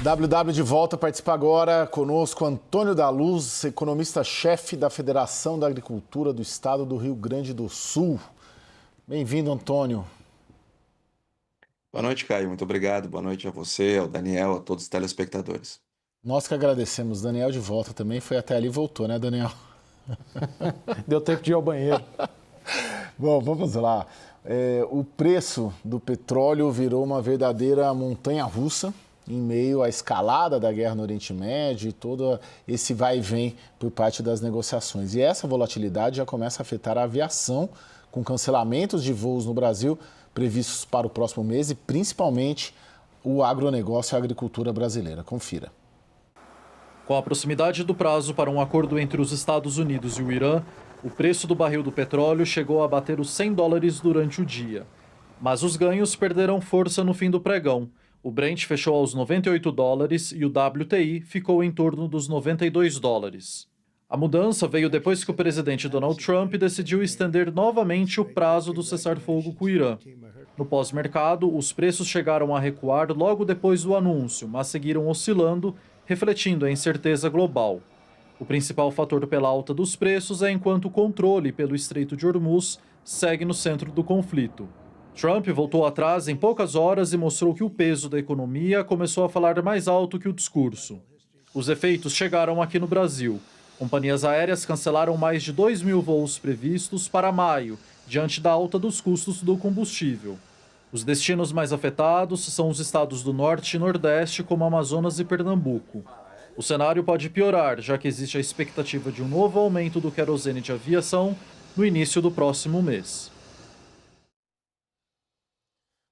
WW de volta, participa agora conosco Antônio da Luz, economista-chefe da Federação da Agricultura do Estado do Rio Grande do Sul. Bem-vindo, Antônio. Boa noite, Caio. Muito obrigado. Boa noite a você, ao Daniel, a todos os telespectadores. Nós que agradecemos. Daniel de volta também, foi até ali e voltou, né, Daniel? Deu tempo de ir ao banheiro. Bom, vamos lá. O preço do petróleo virou uma verdadeira montanha-russa em meio à escalada da guerra no Oriente Médio e todo esse vai e vem por parte das negociações. E essa volatilidade já começa a afetar a aviação, com cancelamentos de voos no Brasil previstos para o próximo mês e principalmente o agronegócio e a agricultura brasileira. Confira. Com a proximidade do prazo para um acordo entre os Estados Unidos e o Irã, o preço do barril do petróleo chegou a bater os $100 durante o dia. Mas os ganhos perderam força no fim do pregão. O Brent fechou aos $98 e o WTI ficou em torno dos $92. A mudança veio depois que o presidente Donald Trump decidiu estender novamente o prazo do cessar-fogo com o Irã. No pós-mercado, os preços chegaram a recuar logo depois do anúncio, mas seguiram oscilando, refletindo a incerteza global. O principal fator pela alta dos preços é enquanto o controle pelo Estreito de Hormuz segue no centro do conflito. Trump voltou atrás em poucas horas e mostrou que o peso da economia começou a falar mais alto que o discurso. Os efeitos chegaram aqui no Brasil. Companhias aéreas cancelaram mais de 2.000 voos previstos para maio, diante da alta dos custos do combustível. Os destinos mais afetados são os estados do Norte e Nordeste, como Amazonas e Pernambuco. O cenário pode piorar, já que existe a expectativa de um novo aumento do querosene de aviação no início do próximo mês.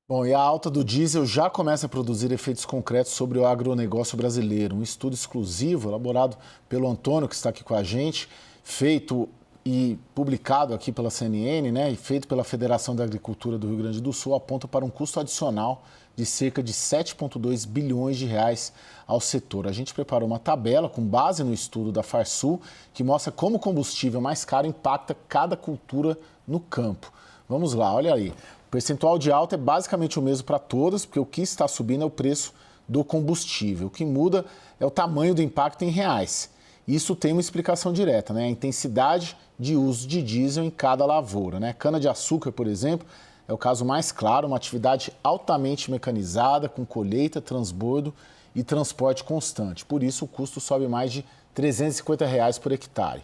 Bom, e a alta do diesel já começa a produzir efeitos concretos sobre o agronegócio brasileiro. Um estudo exclusivo elaborado pelo Antônio, que está aqui com a gente, feito e publicado aqui pela CNN, né, e feito pela Federação da Agricultura do Rio Grande do Sul, aponta para um custo adicional de cerca de 7,2 bilhões de reais ao setor. A gente preparou uma tabela com base no estudo da Farsul, que mostra como o combustível mais caro impacta cada cultura no campo. Vamos lá, olha aí. O percentual de alta é basicamente o mesmo para todas, porque o que está subindo é o preço do combustível. O que muda é o tamanho do impacto em reais. Isso tem uma explicação direta, né? A intensidade de uso de diesel em cada lavoura, né? Cana-de-açúcar, por exemplo, é o caso mais claro, uma atividade altamente mecanizada, com colheita, transbordo e transporte constante. Por isso, o custo sobe mais de R$ 350 reais por hectare.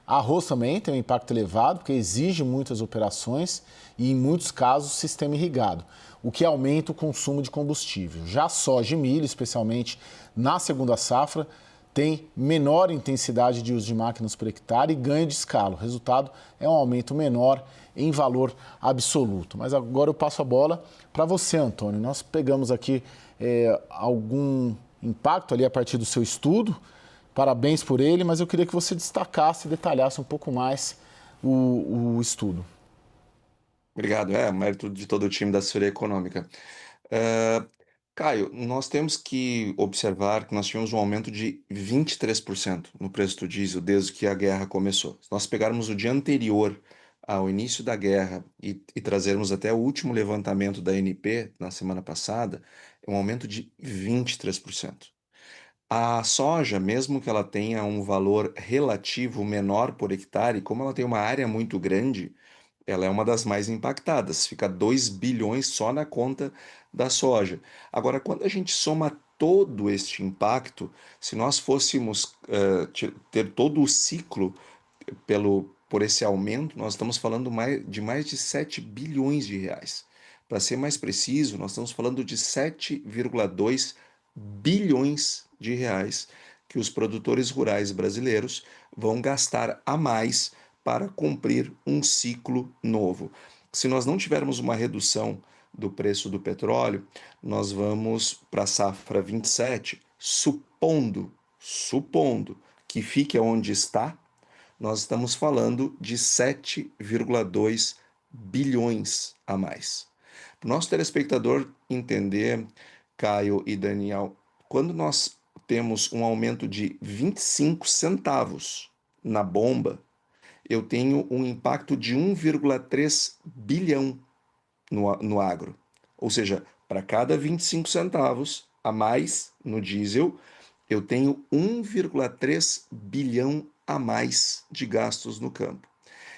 Arroz também tem um impacto elevado, porque exige muitas operações e, em muitos casos, sistema irrigado, o que aumenta o consumo de combustível. Já soja e milho, especialmente na segunda safra, tem menor intensidade de uso de máquinas por hectare e ganho de escala. O resultado é um aumento menor em valor absoluto. Mas agora eu passo a bola para você, Antônio. Nós pegamos aqui algum impacto ali a partir do seu estudo. Parabéns por ele, mas eu queria que você destacasse e detalhasse um pouco mais o estudo. Obrigado. Mérito de todo o time da assessoria econômica. Caio, nós temos que observar que nós tivemos um aumento de 23% no preço do diesel desde que a guerra começou. Se nós pegarmos o dia anterior ao início da guerra e trazermos até o último levantamento da ANP na semana passada, é um aumento de 23%. A soja, mesmo que ela tenha um valor relativo menor por hectare, como ela tem uma área muito grande, ela é uma das mais impactadas, fica 2 bilhões só na conta da soja. Agora, quando a gente soma todo este impacto, se nós fôssemos ter todo o ciclo por esse aumento, nós estamos falando de mais de 7 bilhões de reais. Para ser mais preciso, nós estamos falando de 7,2 bilhões de reais que os produtores rurais brasileiros vão gastar a mais para cumprir um ciclo novo. Se nós não tivermos uma redução do preço do petróleo, nós vamos para a safra 27, supondo que fique onde está, nós estamos falando de 7,2 bilhões a mais. Para o nosso telespectador entender, Caio e Daniel, quando nós temos um aumento de 25 centavos na bomba, eu tenho um impacto de 1,3 bilhão no agro. Ou seja, para cada 25 centavos, a mais no diesel, eu tenho 1,3 bilhão a mais de gastos no campo.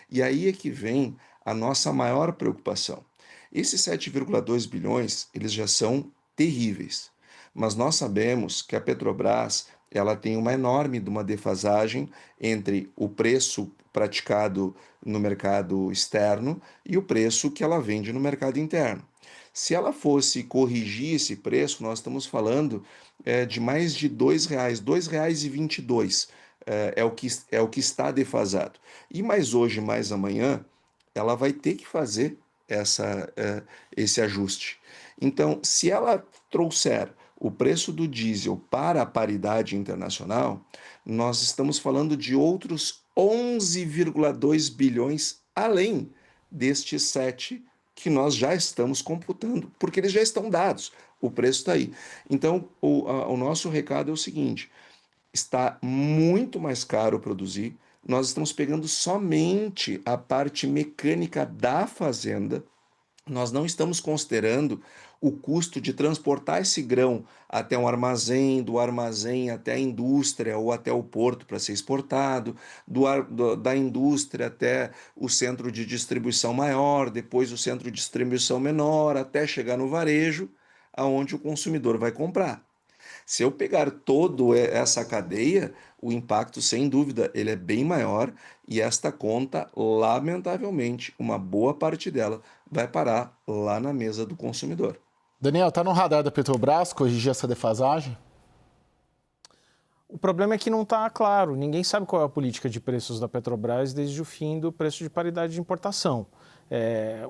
E aí é que vem a nossa maior preocupação. Esses 7,2 bilhões, eles já são terríveis. Mas nós sabemos que a Petrobras, ela tem uma enorme de uma defasagem entre o preço praticado no mercado externo e o preço que ela vende no mercado interno. Se ela fosse corrigir esse preço, nós estamos falando de mais de R$ 2, R$ 2,22 é o que está defasado. E mais hoje, mais amanhã, ela vai ter que fazer esse ajuste. Então, se ela trouxer o preço do diesel para a paridade internacional, nós estamos falando de outros 11,2 bilhões além destes 7 que nós já estamos computando, porque eles já estão dados, o preço está aí. Então, o nosso recado é o seguinte: está muito mais caro produzir, nós estamos pegando somente a parte mecânica da fazenda, nós não estamos considerando o custo de transportar esse grão até um armazém, do armazém até a indústria ou até o porto para ser exportado, da indústria até o centro de distribuição maior, depois o centro de distribuição menor, até chegar no varejo, aonde o consumidor vai comprar. Se eu pegar toda essa cadeia, o impacto, sem dúvida, ele é bem maior e esta conta, lamentavelmente, uma boa parte dela vai parar lá na mesa do consumidor. Daniel, está no radar da Petrobras corrigir essa defasagem? O problema é que não está claro. Ninguém sabe qual é a política de preços da Petrobras desde o fim do preço de paridade de importação.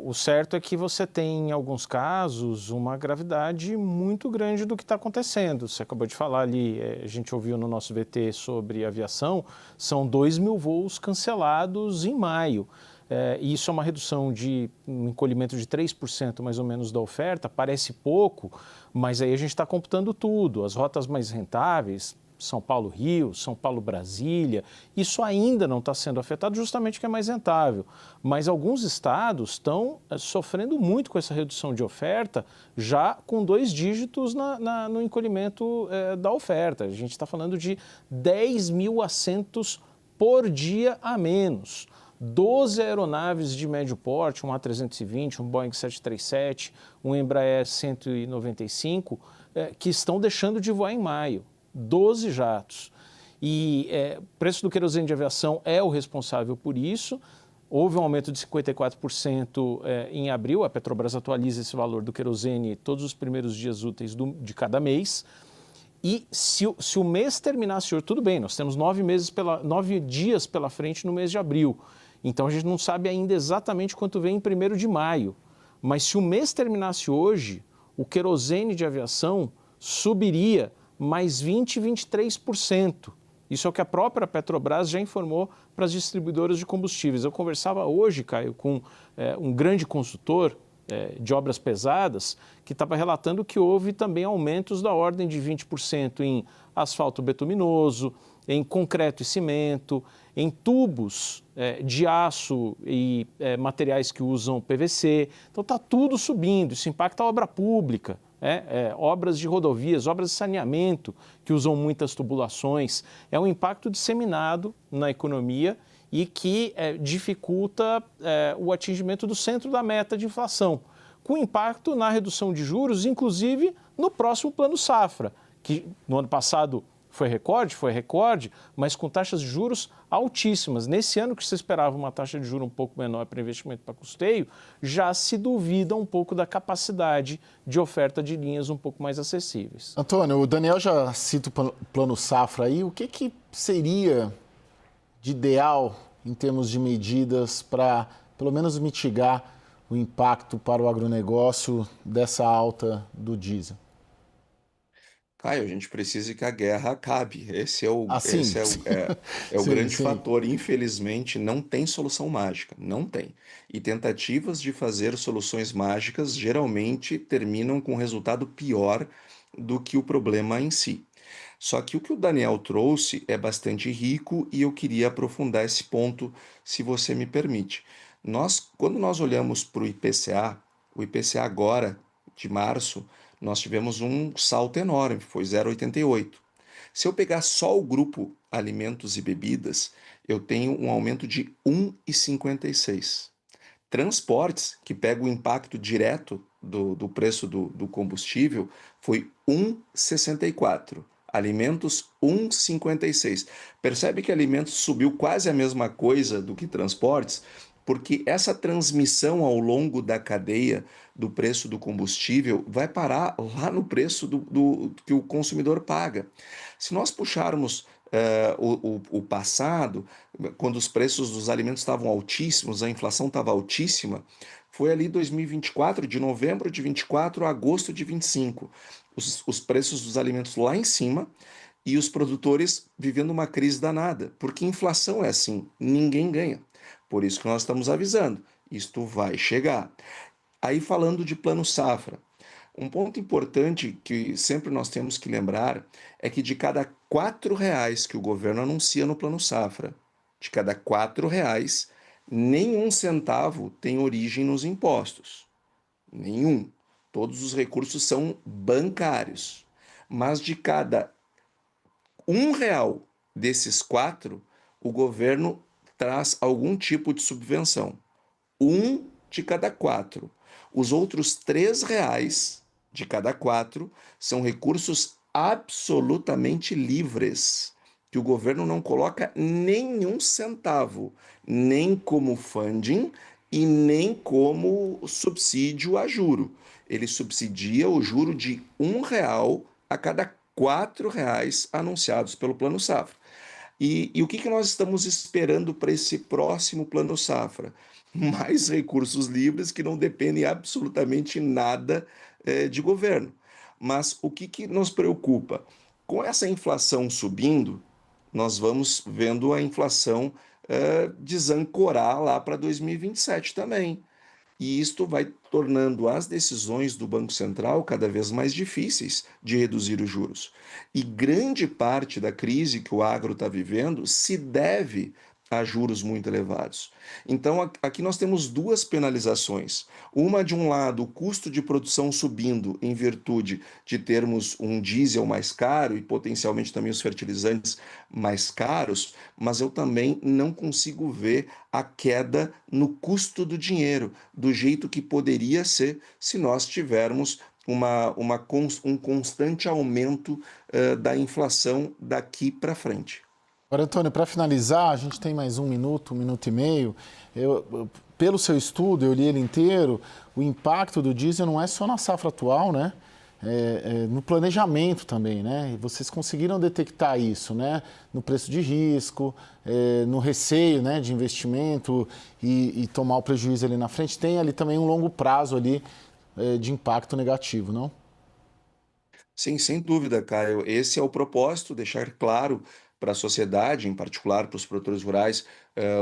O certo é que você tem, em alguns casos, uma gravidade muito grande do que está acontecendo. Você acabou de falar ali, a gente ouviu no nosso VT sobre aviação, são 2.000 voos cancelados em maio. Isso é uma redução de um encolhimento de 3% mais ou menos da oferta, parece pouco, mas aí a gente está computando tudo. As rotas mais rentáveis, São Paulo-Rio, São Paulo-Brasília, isso ainda não está sendo afetado justamente porque é mais rentável. Mas alguns estados estão sofrendo muito com essa redução de oferta, já com 2 dígitos no encolhimento da oferta. A gente está falando de 10.000 assentos por dia a menos. 12 aeronaves de médio porte, um A320, um Boeing 737, um Embraer 195, que estão deixando de voar em maio. 12 jatos. E o preço do querosene de aviação é o responsável por isso. Houve um aumento de 54% em abril. A Petrobras atualiza esse valor do querosene todos os primeiros dias úteis de cada mês. E se o mês terminasse hoje, tudo bem, nós temos 9 dias pela frente no mês de abril. Então a gente não sabe ainda exatamente quanto vem em 1º de maio. Mas se o mês terminasse hoje, o querosene de aviação subiria mais 20%, 23%. Isso é o que a própria Petrobras já informou para as distribuidoras de combustíveis. Eu conversava hoje, Caio, com um grande consultor de obras pesadas que estava relatando que houve também aumentos da ordem de 20% em asfalto betuminoso, em concreto e cimento, em tubos de aço e materiais que usam PVC. Então está tudo subindo, isso impacta a obra pública. Obras de rodovias, obras de saneamento que usam muitas tubulações. É um impacto disseminado na economia e que dificulta o atingimento do centro da meta de inflação, com impacto na redução de juros, inclusive no próximo Plano Safra, que no ano passado foi recorde, mas com taxas de juros altíssimas. Nesse ano que se esperava uma taxa de juros um pouco menor para investimento para custeio, já se duvida um pouco da capacidade de oferta de linhas um pouco mais acessíveis. Antônio, o Daniel já cita o Plano Safra aí. O que seria de ideal em termos de medidas para, pelo menos, mitigar o impacto para o agronegócio dessa alta do diesel? Caio, a gente precisa que a guerra acabe. Esse é o Sim. Sim, grande sim. fator. Infelizmente, não tem solução mágica, não tem. E tentativas de fazer soluções mágicas geralmente terminam com resultado pior do que o problema em si. Só que o que o Daniel trouxe é bastante rico e eu queria aprofundar esse ponto, se você me permite. Quando nós olhamos para o IPCA agora, de março, nós tivemos um salto enorme, foi 0,88. Se eu pegar só o grupo alimentos e bebidas, eu tenho um aumento de 1,56. Transportes, que pega o impacto direto do preço do combustível, foi 1,64. Alimentos, 1,56. Percebe que alimentos subiu quase a mesma coisa do que transportes, porque essa transmissão ao longo da cadeia do preço do combustível vai parar lá no preço do que o consumidor paga. Se nós puxarmos o passado, quando os preços dos alimentos estavam altíssimos, a inflação estava altíssima, foi ali 2024, de novembro de 24 a agosto de 25. Os preços dos alimentos lá em cima e os produtores vivendo uma crise danada, porque inflação é assim, ninguém ganha. Por isso que nós estamos avisando, isto vai chegar. Aí falando de plano safra, um ponto importante que sempre nós temos que lembrar é que de cada R$ 4 que o governo anuncia no Plano Safra, de cada R$ 4, nenhum centavo tem origem nos impostos. Nenhum. Todos os recursos são bancários. Mas de cada R$ 1 desses 4, o governo traz algum tipo de subvenção. 1 de cada 4. Os outros R$ 3 de cada 4 são recursos absolutamente livres, que o governo não coloca nenhum centavo, nem como funding e nem como subsídio a juro. Ele subsidia o juro de R$ 1 a cada R$ 4 anunciados pelo Plano Safra. E o que nós estamos esperando para esse próximo Plano Safra? Mais recursos livres que não dependem absolutamente nada de governo. Mas o que nos preocupa? Com essa inflação subindo, nós vamos vendo a inflação desancorar lá para 2027 também. E isto vai tornando as decisões do Banco Central cada vez mais difíceis de reduzir os juros. E grande parte da crise que o agro está vivendo se deve a juros muito elevados. Então, aqui nós temos duas penalizações. Uma, de um lado, o custo de produção subindo em virtude de termos um diesel mais caro e potencialmente também os fertilizantes mais caros, mas eu também não consigo ver a queda no custo do dinheiro, do jeito que poderia ser se nós tivermos um constante aumento da inflação daqui para frente. Agora, Antônio, para finalizar, a gente tem mais um minuto e meio. Pelo seu estudo, eu li ele inteiro, o impacto do diesel não é só na safra atual, né? No planejamento também, né? E vocês conseguiram detectar isso, né? No preço de risco, no receio, né, de investimento e tomar o prejuízo ali na frente. Tem ali também um longo prazo ali de impacto negativo, não? Sim, sem dúvida, Caio. Esse é o propósito, deixar claro para a sociedade, em particular para os produtores rurais,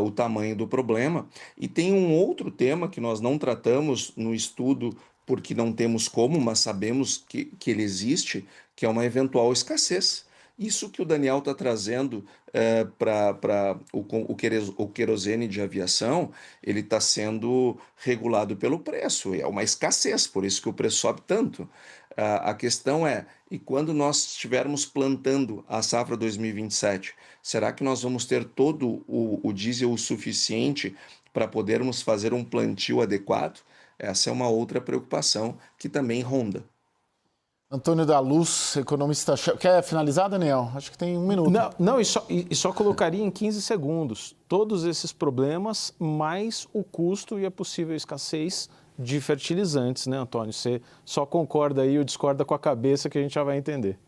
o tamanho do problema. E tem um outro tema que nós não tratamos no estudo, porque não temos como, mas sabemos que ele existe, que é uma eventual escassez. Isso que o Daniel está trazendo para o querosene de aviação, ele está sendo regulado pelo preço, é uma escassez, por isso que o preço sobe tanto. A questão é, e quando nós estivermos plantando a safra 2027, será que nós vamos ter todo o diesel suficiente para podermos fazer um plantio adequado? Essa é uma outra preocupação que também ronda. Antônio da Luz, economista-chefe. Quer finalizar, Daniel? Acho que tem um minuto. Não, e só colocaria em 15 segundos todos esses problemas, mais o custo e a possível escassez de fertilizantes, né, Antônio? Você só concorda aí ou discorda com a cabeça que a gente já vai entender.